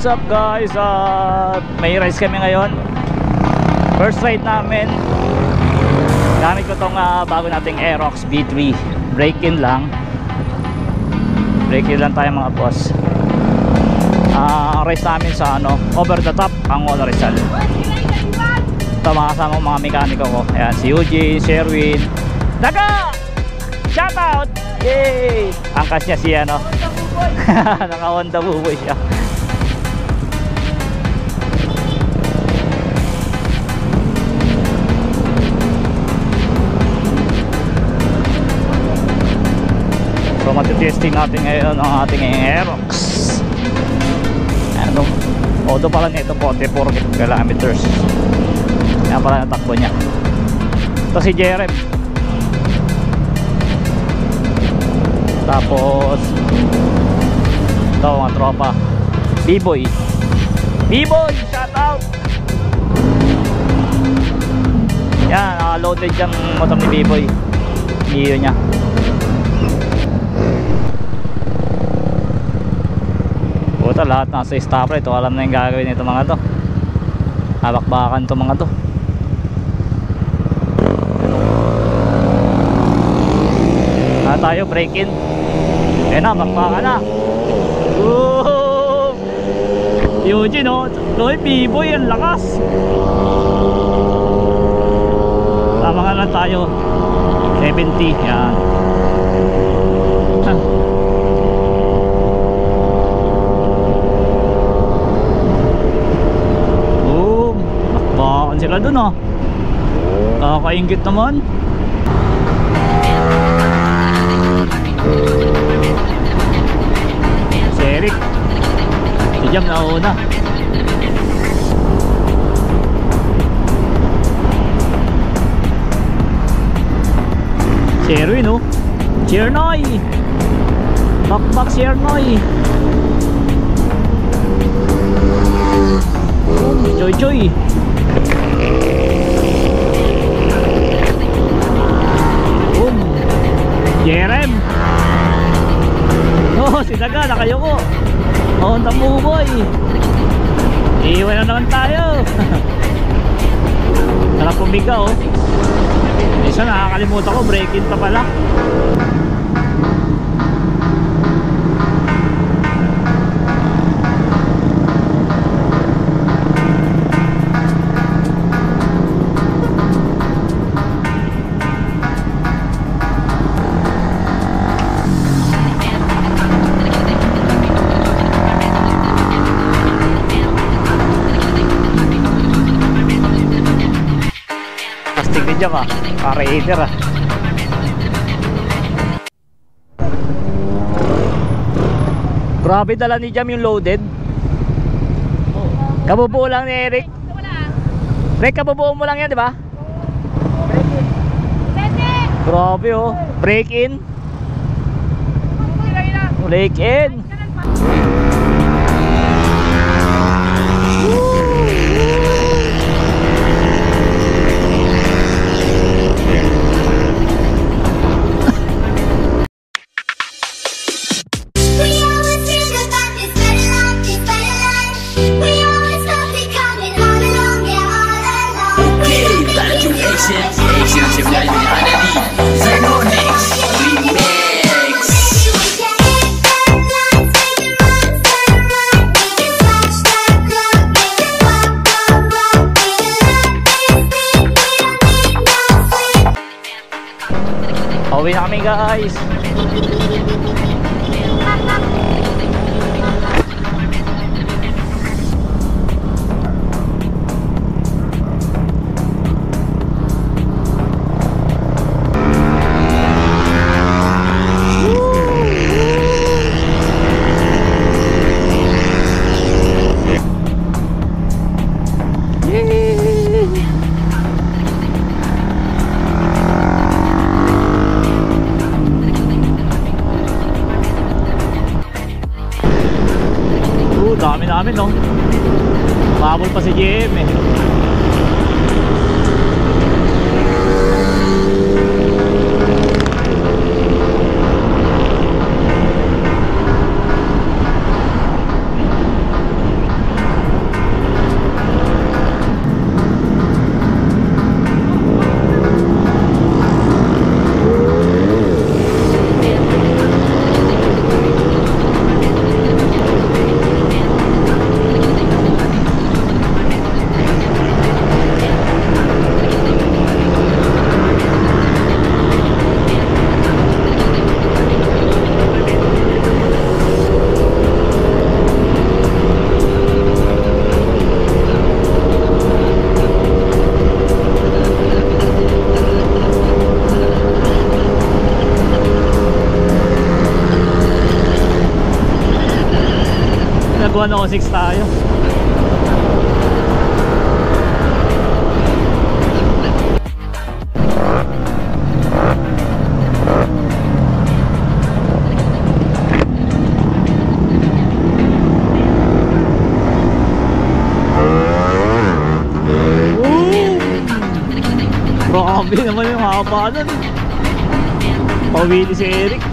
up guys? May race kami ngayon. First ride namin. Gamit ko tong bago nating Aerox V3. Break-in lang. Break-in lang tayo mga boss. Race namin sa over the top ang Honor Rizal. Ito mga kasama mga mekaniko ko. Ayan, si Eugene, Sherwin Daga! Shoutout! Yay! Angkas niya si naka Honda Buboy siya. So matitesting natin ngayon ang ating Aerox. Auto pala nito 44 kilometers. Yan pala natakbo niya. Ito si Jerem. Tapos ito mga tropa B-Boy. B-Boy, shout out. Yan, loaded yung motor ni B-Boy. Niyo niya. Puta, lahat nasa stopper. Ito alam na yung gagawin nito mga to. Habak-bakan to mga to. Tayo break in. Ayan na, bakbaka na. Woo! Eugene Loy B-Boy, ang lakas. Tama nga lang tayo 70. Yan. Boom. Bakbakan sila dun Kakaingit naman. Si Eric, si Jam na una. Si Erwin Chernoy, bakbak si Chernoy. Joy Jerem. Si Daga nakayoko. Honda Buboy. Iwan na naman tayo. Sarap pumiga Isa nakakalimutan ko, break-in pa pala. Diyan para-eater Grabe dala ni Jam yung loaded. Kabubuo lang ni Eric. Rick, kabubuo mo lang yan, di ba? Grabe break in. Break in. Pauwi na kami guys. Dami namin Mabol pa si GM naman ako 6 tayo. Grabe naman yung haba nun. Pawili si Eric.